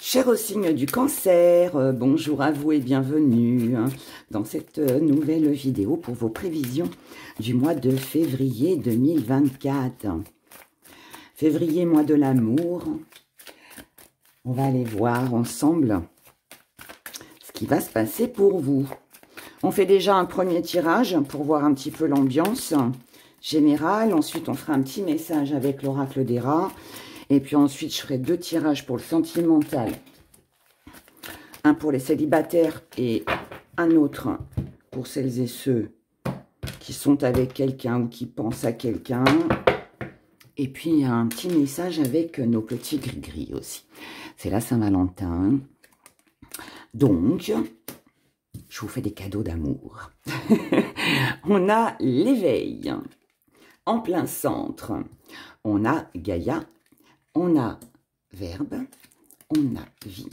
Cher signe du cancer, bonjour à vous et bienvenue dans cette nouvelle vidéo pour vos prévisions du mois de février 2024. Février, mois de l'amour. On va aller voir ensemble ce qui va se passer pour vous. On fait déjà un premier tirage pour voir un petit peu l'ambiance générale. Ensuite, on fera un petit message avec l'oracle des rats. Et puis ensuite, je ferai 2 tirages pour le sentimental. Un pour les célibataires et un autre pour celles et ceux qui sont avec quelqu'un ou qui pensent à quelqu'un. Et puis, un petit message avec nos petits gris-gris aussi. C'est la Saint-Valentin. Donc, je vous fais des cadeaux d'amour. On a l'éveil en plein centre. On a Gaïa. On a verbe, on a vie,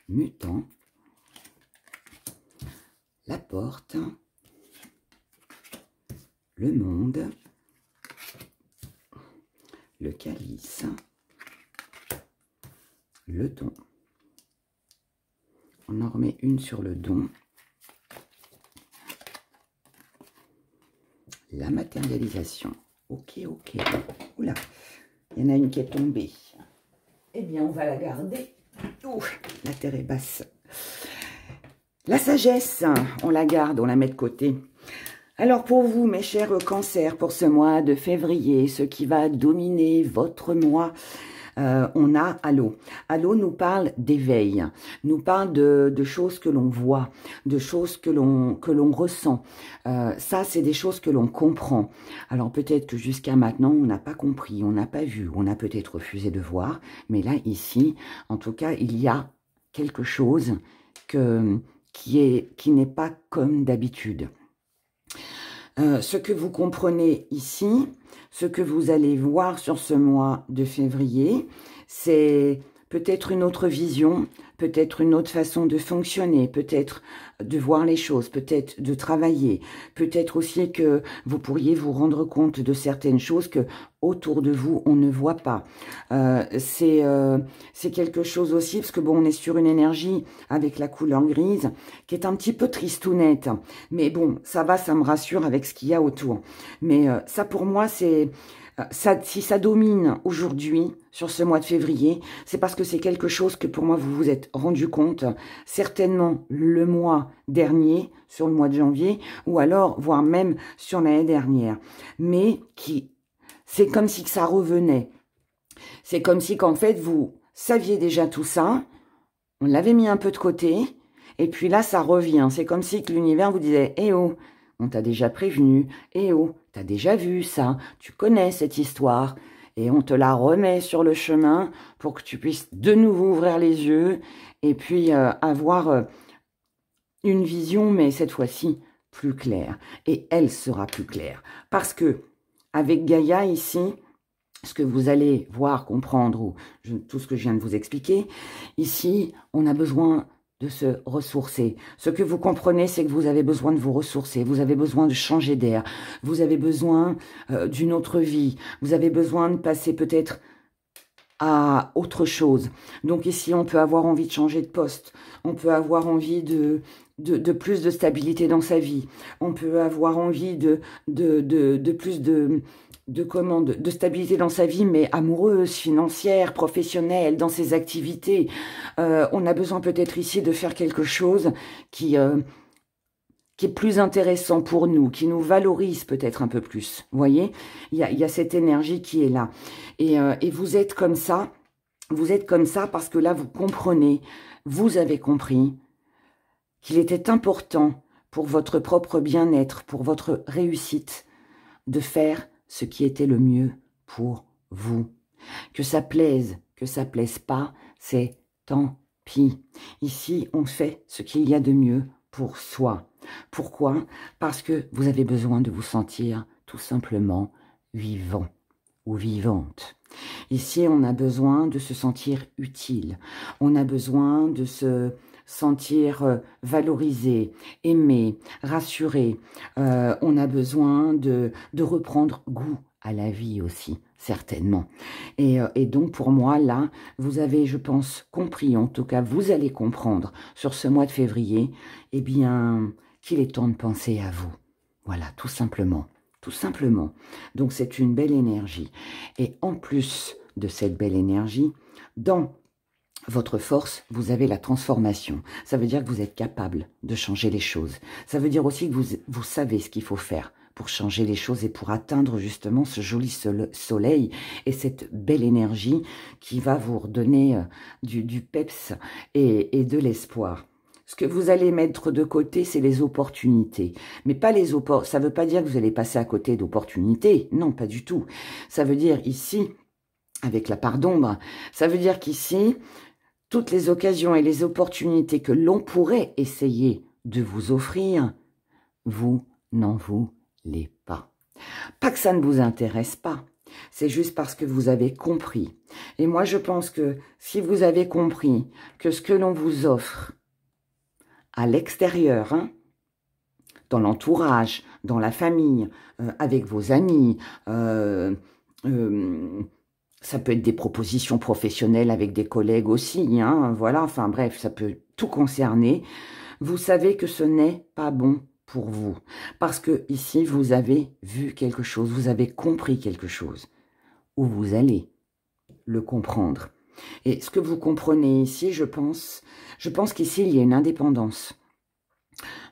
mutant, la porte, le monde, le calice, le don. On en remet une sur le don. La matérialisation. Ok. Oula, il y en a une qui est tombée. Eh bien, on va la garder. Ouh, la terre est basse. La sagesse, on la garde, on la met de côté. Alors pour vous, mes chers cancers, pour ce mois de février, ce qui va dominer votre mois, on a Allô. Allô nous parle d'éveil, nous parle de choses que l'on voit, de choses que l'on ressent. Ça, c'est des choses que l'on comprend. Alors peut-être que jusqu'à maintenant, on n'a pas compris, on n'a pas vu, on a peut-être refusé de voir. Mais là, ici, en tout cas, il y a quelque chose qui n'est pas comme d'habitude. Ce que vous comprenez ici, ce que vous allez voir sur ce mois de février, c'est peut-être une autre vision, peut-être une autre façon de fonctionner, peut-être de voir les choses, peut-être de travailler, peut-être aussi que vous pourriez vous rendre compte de certaines choses que autour de vous, on ne voit pas. C'est quelque chose aussi, parce que bon, on est sur une énergie avec la couleur grise, qui est un petit peu tristounette. Mais bon, ça va, ça me rassure avec ce qu'il y a autour. Mais ça, pour moi, c'est... si ça domine aujourd'hui, sur ce mois de février, c'est parce que c'est quelque chose que pour moi, vous vous êtes rendu compte, certainement le mois dernier, sur le mois de janvier, ou alors, voire même sur l'année dernière. Mais c'est comme si que ça revenait. C'est comme si qu'en fait, vous saviez déjà tout ça, on l'avait mis un peu de côté, et puis là, ça revient. C'est comme si que l'univers vous disait « Eh oh, on t'a déjà prévenu, eh oh, t'as déjà vu ça, tu connais cette histoire. » Et on te la remet sur le chemin pour que tu puisses de nouveau ouvrir les yeux et puis avoir une vision, mais cette fois-ci plus claire. Et elle sera plus claire. Parce que avec Gaïa ici, ce que vous allez voir, comprendre, ou tout ce que je viens de vous expliquer, ici, on a besoin de se ressourcer. Ce que vous comprenez, c'est que vous avez besoin de vous ressourcer, vous avez besoin de changer d'air, vous avez besoin d'une autre vie, vous avez besoin de passer peut-être à autre chose. Donc ici, on peut avoir envie de changer de poste, on peut avoir envie de plus de stabilité dans sa vie, on peut avoir envie de plus de stabilité dans sa vie, mais amoureuse, financière, professionnelle, dans ses activités. On a besoin peut-être ici de faire quelque chose qui est plus intéressant pour nous, qui nous valorise peut-être un peu plus. Vous voyez, il y a cette énergie qui est là. Et vous êtes comme ça parce que là, vous comprenez, vous avez compris qu'il était important pour votre propre bien-être, pour votre réussite, de faire ce qui était le mieux pour vous. Que ça plaise pas, c'est tant pis. Ici, on fait ce qu'il y a de mieux pour soi. Pourquoi? Parce que vous avez besoin de vous sentir tout simplement vivant ou vivante. Ici, on a besoin de se sentir utile. On a besoin de se sentir valorisé, aimé, rassuré. On a besoin de reprendre goût à la vie aussi, certainement. Et donc, pour moi, là, vous avez, je pense, compris, en tout cas, vous allez comprendre sur ce mois de février, eh bien, qu'il est temps de penser à vous. Voilà, tout simplement. Tout simplement. Donc, c'est une belle énergie. Et en plus de cette belle énergie, dans votre force, vous avez la transformation. Ça veut dire que vous êtes capable de changer les choses. Ça veut dire aussi que vous savez ce qu'il faut faire pour changer les choses et pour atteindre justement ce joli soleil et cette belle énergie qui va vous redonner du peps et de l'espoir. Ce que vous allez mettre de côté, c'est les opportunités. Mais pas les opportunités. Ça ne veut pas dire que vous allez passer à côté d'opportunités. Non, pas du tout. Ça veut dire ici, avec la part d'ombre, ça veut dire qu'ici, toutes les occasions et les opportunités que l'on pourrait essayer de vous offrir, vous n'en voulez pas. Pas que ça ne vous intéresse pas, c'est juste parce que vous avez compris. Et moi, je pense que si vous avez compris que ce que l'on vous offre à l'extérieur, hein, dans l'entourage, dans la famille, avec vos amis, ça peut être des propositions professionnelles avec des collègues aussi, hein, voilà, enfin bref, ça peut tout concerner. Vous savez que ce n'est pas bon pour vous, parce que ici, vous avez vu quelque chose, vous avez compris quelque chose, ou vous allez le comprendre. Et ce que vous comprenez ici, je pense qu'ici, il y a une indépendance.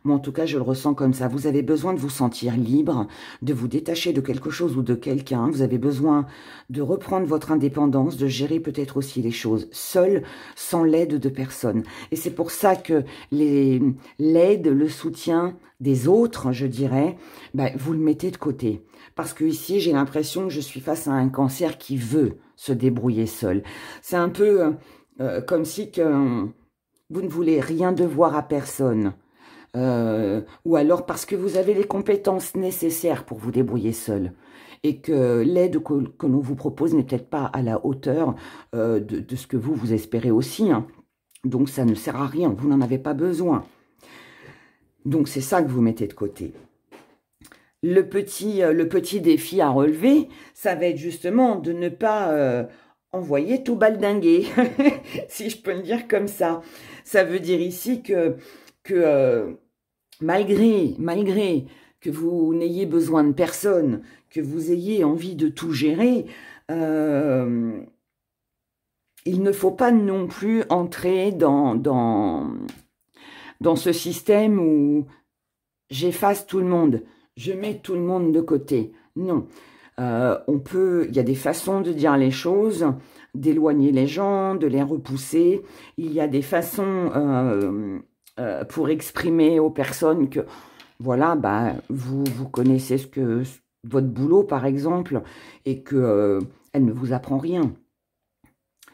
Moi, en tout cas, je le ressens comme ça. Vous avez besoin de vous sentir libre, de vous détacher de quelque chose ou de quelqu'un. Vous avez besoin de reprendre votre indépendance, de gérer peut-être aussi les choses seul, sans l'aide de personne. Et c'est pour ça que l'aide, le soutien des autres, je dirais, ben, vous le mettez de côté. Parce que ici, j'ai l'impression que je suis face à un cancer qui veut se débrouiller seul. C'est un peu comme si vous ne voulez rien devoir à personne. Ou alors parce que vous avez les compétences nécessaires pour vous débrouiller seul et que l'aide que l'on vous propose n'est peut-être pas à la hauteur de ce que vous espérez aussi. Hein. Donc ça ne sert à rien, vous n'en avez pas besoin. Donc c'est ça que vous mettez de côté. Le petit défi à relever, ça va être justement de ne pas envoyer tout baldinguer, si je peux le dire comme ça. Ça veut dire ici que malgré que vous n'ayez besoin de personne, que vous ayez envie de tout gérer, il ne faut pas non plus entrer dans ce système où j'efface tout le monde, je mets tout le monde de côté. Non, il y a des façons de dire les choses, d'éloigner les gens, de les repousser. Il y a des façons pour exprimer aux personnes que, voilà, bah, vous connaissez votre boulot, par exemple, et que elle ne vous apprend rien.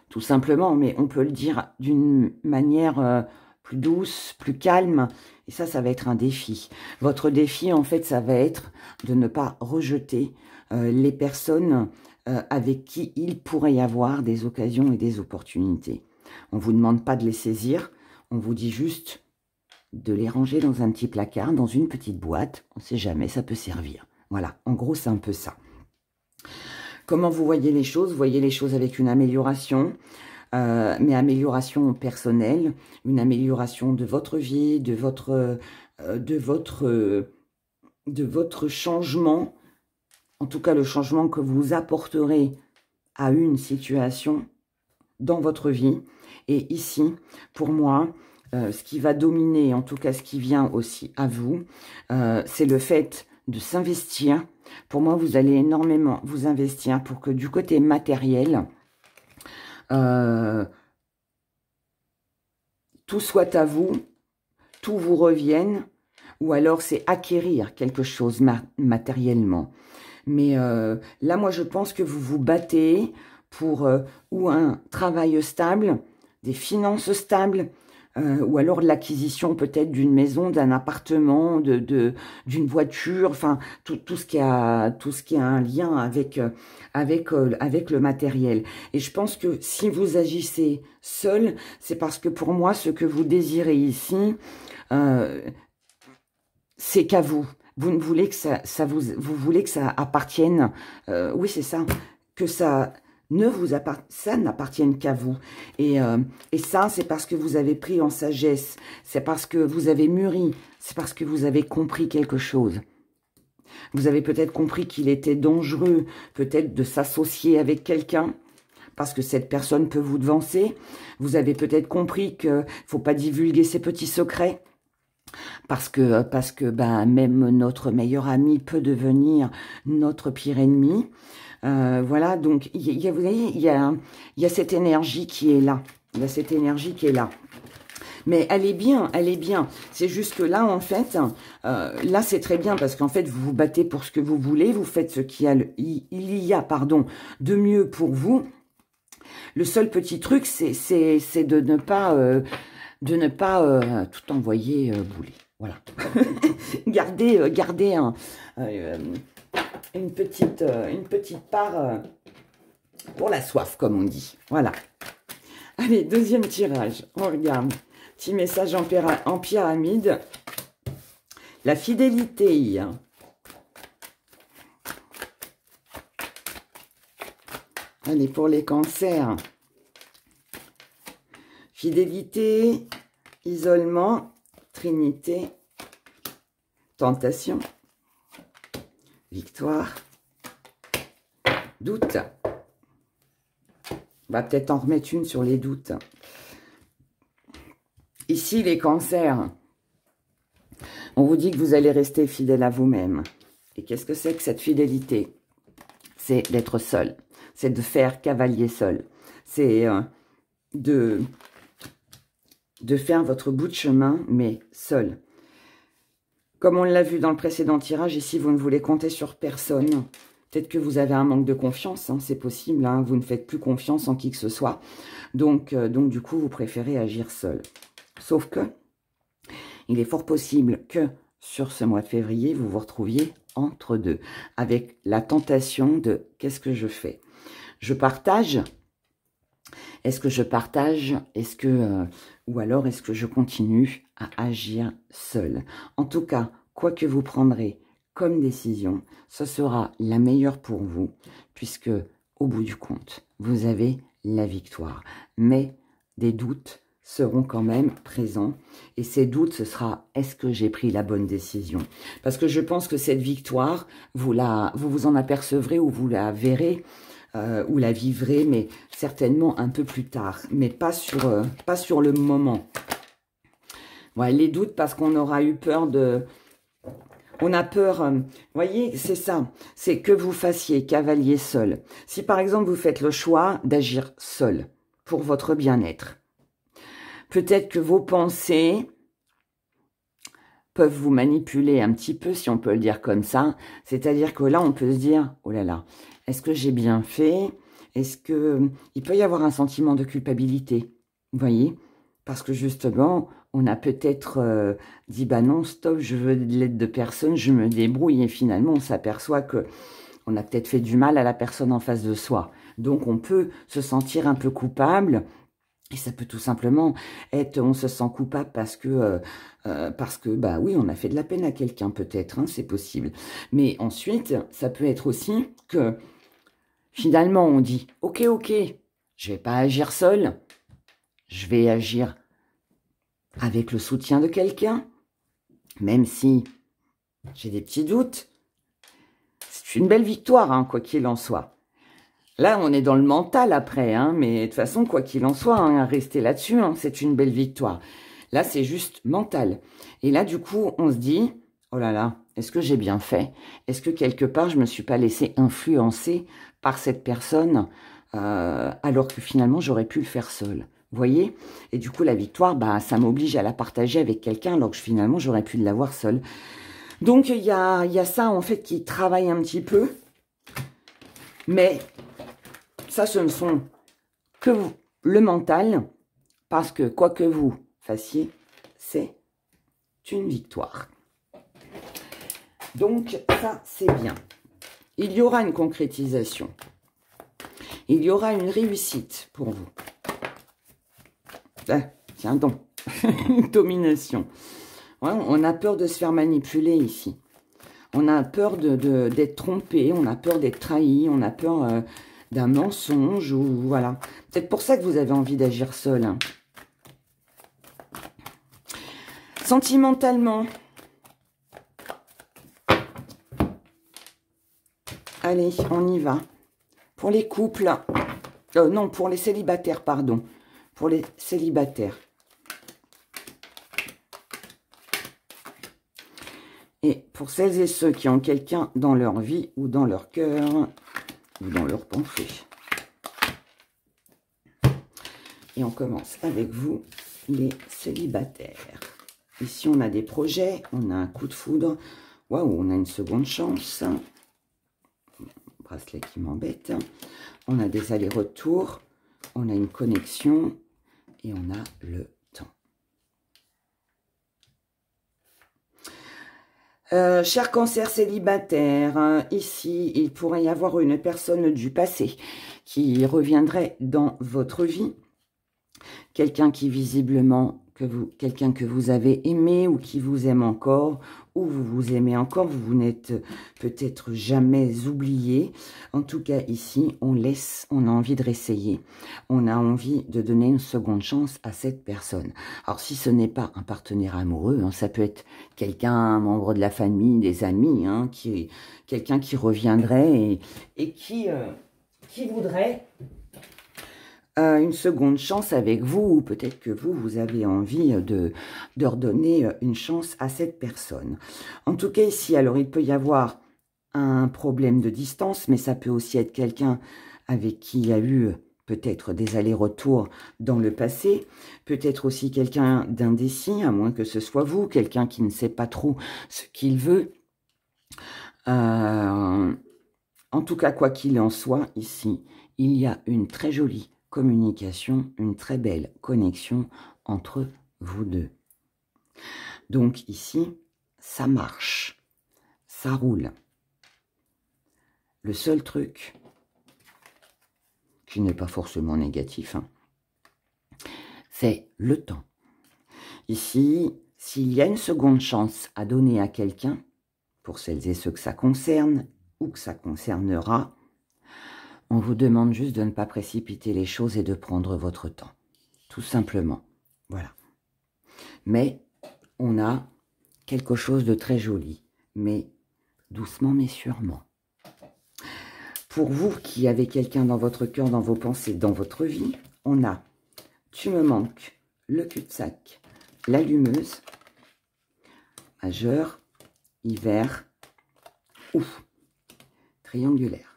Tout simplement, mais on peut le dire d'une manière plus douce, plus calme, et ça va être un défi. Votre défi, en fait, ça va être de ne pas rejeter les personnes avec qui il pourrait y avoir des occasions et des opportunités. On ne vous demande pas de les saisir, on vous dit juste de les ranger dans un petit placard, dans une petite boîte, on ne sait jamais, ça peut servir. Voilà, en gros, c'est un peu ça. Comment vous voyez les choses? Vous voyez les choses avec une amélioration, mais amélioration personnelle, une amélioration de votre vie, de votre changement, en tout cas le changement que vous apporterez à une situation dans votre vie. Et ici, pour moi, ce qui va dominer, en tout cas ce qui vient aussi à vous, c'est le fait de s'investir. Pour moi, vous allez énormément vous investir pour que du côté matériel, tout soit à vous, tout vous revienne, ou alors c'est acquérir quelque chose matériellement. Mais là, moi, je pense que vous vous battez pour ou un travail stable, des finances stables, ou alors l'acquisition peut-être d'une maison, d'un appartement, d'une voiture, enfin tout ce qui a un lien avec le matériel. Et je pense que si vous agissez seul, c'est parce que pour moi ce que vous désirez ici, c'est qu'à vous. Vous ne voulez que vous voulez que ça appartienne, oui c'est ça, que ça ça n'appartienne qu'à vous. Et ça, c'est parce que vous avez pris en sagesse, c'est parce que vous avez mûri, c'est parce que vous avez compris quelque chose. Vous avez peut-être compris qu'il était dangereux, peut-être de s'associer avec quelqu'un, parce que cette personne peut vous devancer. Vous avez peut-être compris qu'il ne faut pas divulguer ses petits secrets, parce que ben, même notre meilleur ami peut devenir notre pire ennemi. Voilà, donc vous voyez, il y a cette énergie qui est là. Il y a cette énergie qui est là. Mais elle est bien, elle est bien. C'est juste que là, en fait, là, c'est très bien parce qu'en fait, vous vous battez pour ce que vous voulez. Vous faites ce qu'il y a, de mieux pour vous. Le seul petit truc, c'est de ne pas tout envoyer bouler. Voilà. Gardez une petite part pour la soif, comme on dit. Voilà. Allez, deuxième tirage. On regarde. Petit message en pyramide. La fidélité. Allez, pour les cancers. Fidélité, isolement, trinité, tentation, victoire, doute. On va peut-être en remettre une sur les doutes. Ici, les cancers, on vous dit que vous allez rester fidèle à vous-même. Et qu'est-ce que c'est que cette fidélité? C'est d'être seul. C'est de faire cavalier seul. C'est de faire votre bout de chemin, mais seul. Comme on l'a vu dans le précédent tirage, ici, vous ne voulez compter sur personne. Peut-être que vous avez un manque de confiance, hein, c'est possible. Hein, vous ne faites plus confiance en qui que ce soit. Donc, du coup, vous préférez agir seul. Sauf que, il est fort possible que sur ce mois de février, vous vous retrouviez entre deux, avec la tentation de « qu'est-ce que je fais ?» Je partage. Est-ce que je partage? Ou alors est-ce que je continue à agir seul? En tout cas, quoi que vous prendrez comme décision, ce sera la meilleure pour vous, puisque au bout du compte, vous avez la victoire. Mais des doutes seront quand même présents. Et ces doutes, ce sera, est-ce que j'ai pris la bonne décision? Parce que je pense que cette victoire, vous vous en apercevrez ou vous la verrez, ou la vivrez, mais certainement un peu plus tard, mais pas sur le moment. Ouais, les doutes parce qu'on aura eu peur de... On a peur, voyez, c'est ça, c'est que vous fassiez cavalier seul. Si par exemple vous faites le choix d'agir seul pour votre bien-être, peut-être que vos pensées peuvent vous manipuler un petit peu, si on peut le dire comme ça. C'est-à-dire que là, on peut se dire, oh là là, est-ce que j'ai bien fait? Est-ce que il peut y avoir un sentiment de culpabilité? Vous voyez? Parce que justement, on a peut-être dit, bah non, stop, je veux de l'aide de personne, je me débrouille. Et finalement, on s'aperçoit que on a peut-être fait du mal à la personne en face de soi. Donc, on peut se sentir un peu coupable. Et ça peut tout simplement être, on se sent coupable parce que bah oui, on a fait de la peine à quelqu'un peut-être, hein, c'est possible. Mais ensuite, ça peut être aussi que finalement on dit, ok, je vais pas agir seul, je vais agir avec le soutien de quelqu'un, même si j'ai des petits doutes. C'est une belle victoire, hein, quoi qu'il en soit. Là, on est dans le mental après, hein, mais de toute façon, quoi qu'il en soit, hein, rester là-dessus, hein, c'est une belle victoire. Là, c'est juste mental. Et là, du coup, on se dit, oh là là, est-ce que j'ai bien fait? Est-ce que quelque part, je me suis pas laissé influencer par cette personne, alors que finalement, j'aurais pu le faire seul? Vous voyez? Et du coup, la victoire, bah, ça m'oblige à la partager avec quelqu'un, alors que finalement, j'aurais pu l'avoir seul. Donc, il y a ça, en fait, qui travaille un petit peu. Mais... ça, ce ne sont que le mental, parce que quoi que vous fassiez, c'est une victoire. Donc, ça, c'est bien. Il y aura une concrétisation. Il y aura une réussite pour vous. Ah, tiens donc, une domination. Ouais, on a peur de se faire manipuler ici. On a peur d'être trompé, on a peur d'être trahi, on a peur d'un mensonge, ou voilà. C'est pour ça que vous avez envie d'agir seul. Hein. Sentimentalement. Allez, on y va. Pour les couples, non, pour les célibataires, pardon. Pour les célibataires. Et pour celles et ceux qui ont quelqu'un dans leur vie ou dans leur cœur ou dans leur pensée. Et on commence avec vous, les célibataires. Ici, on a des projets, on a un coup de foudre. Waouh, on a une seconde chance. Bracelet qui m'embête. On a des allers-retours, on a une connexion et on a le temps. Cher cancer célibataire, hein, ici, il pourrait y avoir une personne du passé qui reviendrait dans votre vie. Quelqu'un qui visiblement, quelqu'un que vous avez aimé ou qui vous aime encore, ou vous vous aimez encore, vous n'êtes peut-être jamais oublié. En tout cas, ici, on a envie de réessayer. On a envie de donner une seconde chance à cette personne. Alors, si ce n'est pas un partenaire amoureux, hein, ça peut être quelqu'un, un membre de la famille, des amis, hein, quelqu'un qui reviendrait et qui voudrait une seconde chance avec vous, ou peut-être que vous avez envie de redonner une chance à cette personne. En tout cas, ici, alors, il peut y avoir un problème de distance, mais ça peut aussi être quelqu'un avec qui il y a eu peut-être des allers-retours dans le passé, peut-être aussi quelqu'un d'indécis, à moins que ce soit vous, quelqu'un qui ne sait pas trop ce qu'il veut. En tout cas, quoi qu'il en soit, ici, il y a une très jolie communication, une très belle connexion entre vous deux. Donc ici, ça marche, ça roule. Le seul truc, qui n'est pas forcément négatif, hein, c'est le temps. Ici, s'il y a une seconde chance à donner à quelqu'un, pour celles et ceux que ça concerne, ou que ça concernera, on vous demande juste de ne pas précipiter les choses et de prendre votre temps. Tout simplement. Voilà. Mais on a quelque chose de très joli. Mais doucement mais sûrement. Pour vous qui avez quelqu'un dans votre cœur, dans vos pensées, dans votre vie, on a « Tu me manques », le cul-de-sac, l'allumeuse, majeur, hiver, ouf, triangulaire.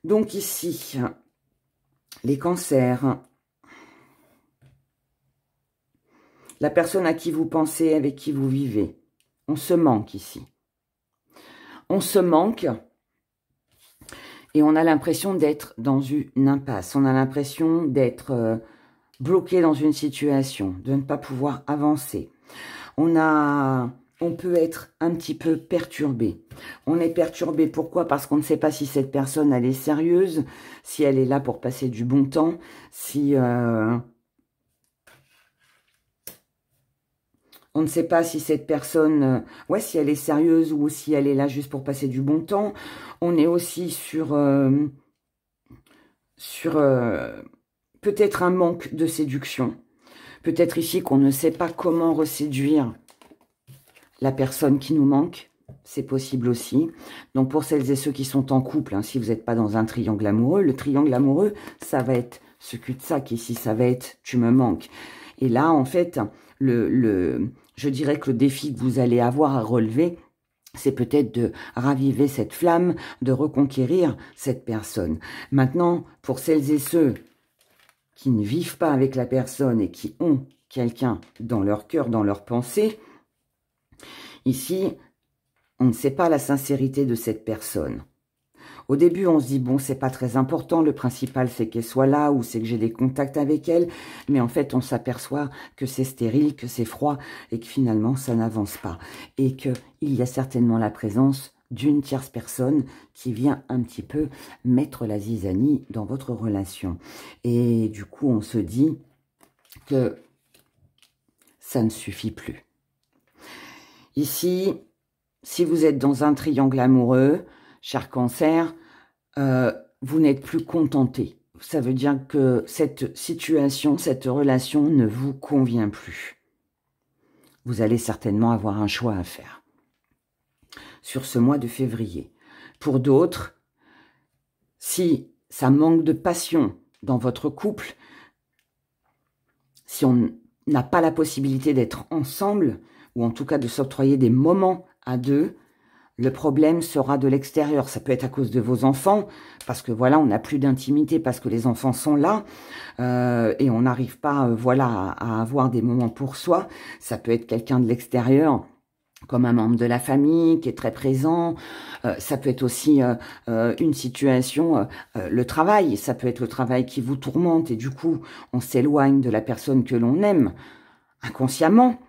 Donc ici, les cancers, la personne à qui vous pensez, avec qui vous vivez, on se manque ici. On se manque et on a l'impression d'être dans une impasse. On a l'impression d'être bloqué dans une situation, de ne pas pouvoir avancer. On peut être un petit peu perturbé. On est perturbé, pourquoi? Parce qu'on ne sait pas si cette personne, elle est sérieuse, si elle est là pour passer du bon temps, si... on ne sait pas si cette personne, si elle est sérieuse ou si elle est là juste pour passer du bon temps. On est aussi sur peut-être un manque de séduction. Peut-être ici qu'on ne sait pas comment reséduire la personne qui nous manque. C'est possible aussi. Donc pour celles et ceux qui sont en couple, hein, si vous n'êtes pas dans un triangle amoureux, le triangle amoureux, ça va être ce cul-de-sac ici, ça va être « tu me manques ». Et là, en fait, je dirais que le défi que vous allez avoir à relever, c'est peut-être de raviver cette flamme, de reconquérir cette personne. Maintenant, pour celles et ceux qui ne vivent pas avec la personne et qui ont quelqu'un dans leur cœur, dans leur pensée, ici, on ne sait pas la sincérité de cette personne. Au début, on se dit, bon, c'est pas très important, le principal, c'est qu'elle soit là, ou c'est que j'ai des contacts avec elle, mais en fait, on s'aperçoit que c'est stérile, que c'est froid, et que finalement, ça n'avance pas. Et qu'il y a certainement la présence d'une tierce personne qui vient un petit peu mettre la zizanie dans votre relation. Et du coup, on se dit que ça ne suffit plus. Ici, si vous êtes dans un triangle amoureux, cher Cancer, vous n'êtes plus contenté. Ça veut dire que cette situation, cette relation ne vous convient plus. Vous allez certainement avoir un choix à faire sur ce mois de février. Pour d'autres, si ça manque de passion dans votre couple, si on n'a pas la possibilité d'être ensemble, ou en tout cas de s'octroyer des moments à deux, le problème sera de l'extérieur. Ça peut être à cause de vos enfants, parce que voilà, on n'a plus d'intimité, parce que les enfants sont là, et on n'arrive pas voilà, à avoir des moments pour soi. Ça peut être quelqu'un de l'extérieur, comme un membre de la famille qui est très présent. Ça peut être aussi une situation, le travail. Ça peut être le travail qui vous tourmente et du coup, on s'éloigne de la personne que l'on aime inconsciemment.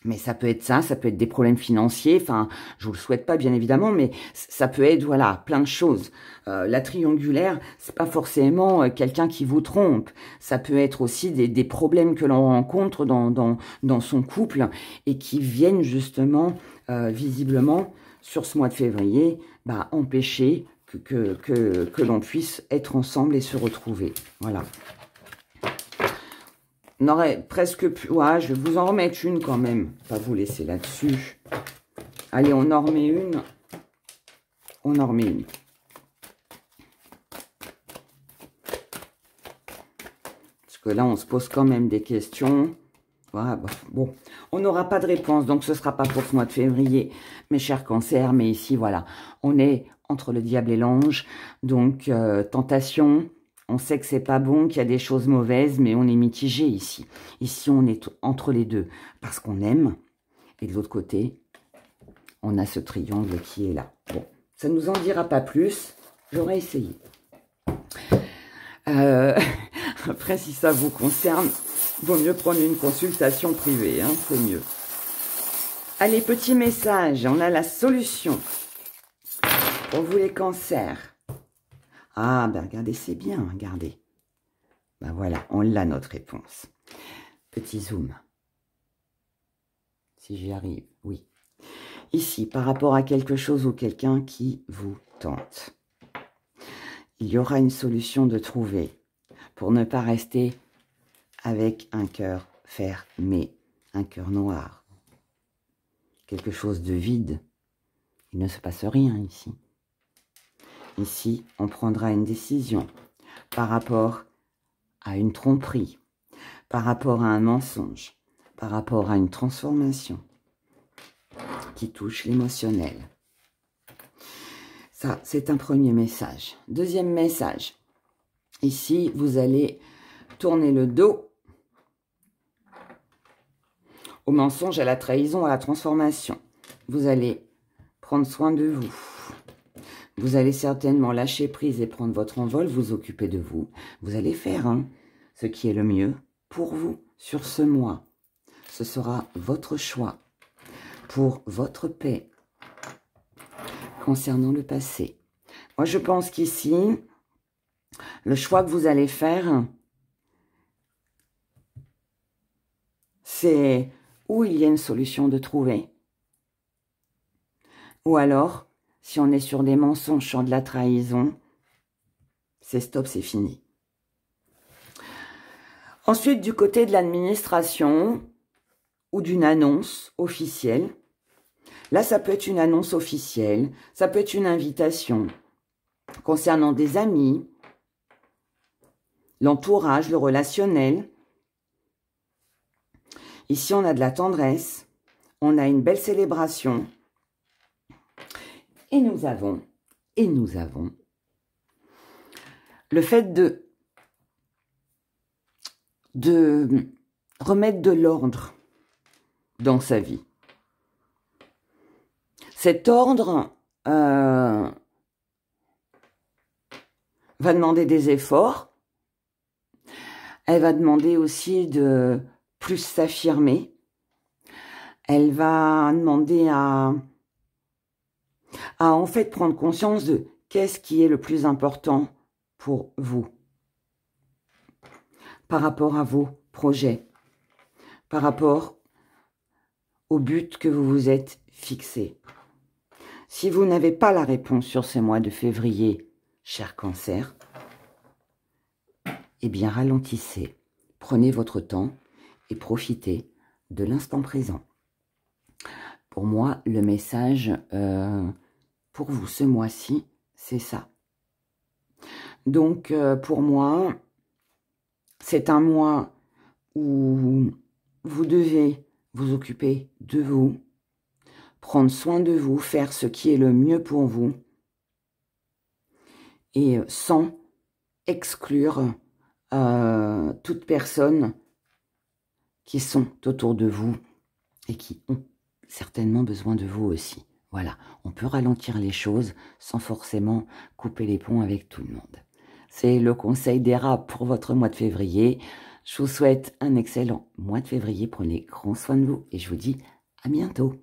Mais ça peut être ça peut être des problèmes financiers. Enfin, je vous le souhaite pas, bien évidemment, mais ça peut être, voilà, plein de choses. La triangulaire, c'est pas forcément quelqu'un qui vous trompe. Ça peut être aussi des problèmes que l'on rencontre dans son couple et qui viennent justement, visiblement, sur ce mois de février, empêcher que l'on puisse être ensemble et se retrouver. Voilà. On aurait presque pu... Ouais, je vais vous en remettre une quand même. Pas vous laisser là-dessus. Allez, on en remet une. On en remet une. Parce que là, on se pose quand même des questions. Voilà, bon, on n'aura pas de réponse, donc ce ne sera pas pour ce mois de février, mes chers cancers. Mais ici, voilà, on est entre le diable et l'ange. Donc, tentation... On sait que c'est pas bon, qu'il y a des choses mauvaises, mais on est mitigé ici. Ici, on est entre les deux, parce qu'on aime. Et de l'autre côté, on a ce triangle qui est là. Bon, ça ne nous en dira pas plus. J'aurais essayé. Après, si ça vous concerne, vaut mieux prendre une consultation privée, hein, c'est mieux. Allez, petit message, on a la solution pour vous les cancers. Ah, ben regardez, c'est bien, regardez. Ben voilà, on l'a notre réponse. Petit zoom. Si j'y arrive, oui. Ici, par rapport à quelque chose ou quelqu'un qui vous tente, il y aura une solution de trouver pour ne pas rester avec un cœur fermé, un cœur noir. Quelque chose de vide. Il ne se passe rien ici. Ici, on prendra une décision par rapport à une tromperie, par rapport à un mensonge, par rapport à une transformation qui touche l'émotionnel. Ça, c'est un premier message. Deuxième message. Ici, vous allez tourner le dos au mensonge, à la trahison, à la transformation. Vous allez prendre soin de vous. Vous allez certainement lâcher prise et prendre votre envol, vous occuper de vous. Vous allez faire ce qui est le mieux pour vous sur ce mois. Ce sera votre choix pour votre paix concernant le passé. Moi, je pense qu'ici, le choix que vous allez faire, c'est où il y a une solution de trouver. Ou alors, si on est sur des mensonges, sur de la trahison, c'est stop, c'est fini. Ensuite, du côté de l'administration ou d'une annonce officielle, là, ça peut être une annonce officielle, ça peut être une invitation concernant des amis, l'entourage, le relationnel. Ici, on a de la tendresse, on a une belle célébration. Et nous avons le fait de remettre de l'ordre dans sa vie. Cet ordre va demander des efforts. Elle va demander aussi de plus s'affirmer. Elle va demander à en fait prendre conscience de qu'est-ce qui est le plus important pour vous par rapport à vos projets, par rapport au but que vous vous êtes fixé. Si vous n'avez pas la réponse sur ce mois de février, cher Cancer, eh bien ralentissez, prenez votre temps et profitez de l'instant présent. Pour moi, le message pour vous ce mois-ci, c'est ça. Donc, pour moi, c'est un mois où vous devez vous occuper de vous, prendre soin de vous, faire ce qui est le mieux pour vous, et sans exclure toute personne qui sont autour de vous et qui ont certainement besoin de vous aussi. Voilà, on peut ralentir les choses sans forcément couper les ponts avec tout le monde. C'est le conseil des rats pour votre mois de février. Je vous souhaite un excellent mois de février. Prenez grand soin de vous et je vous dis à bientôt.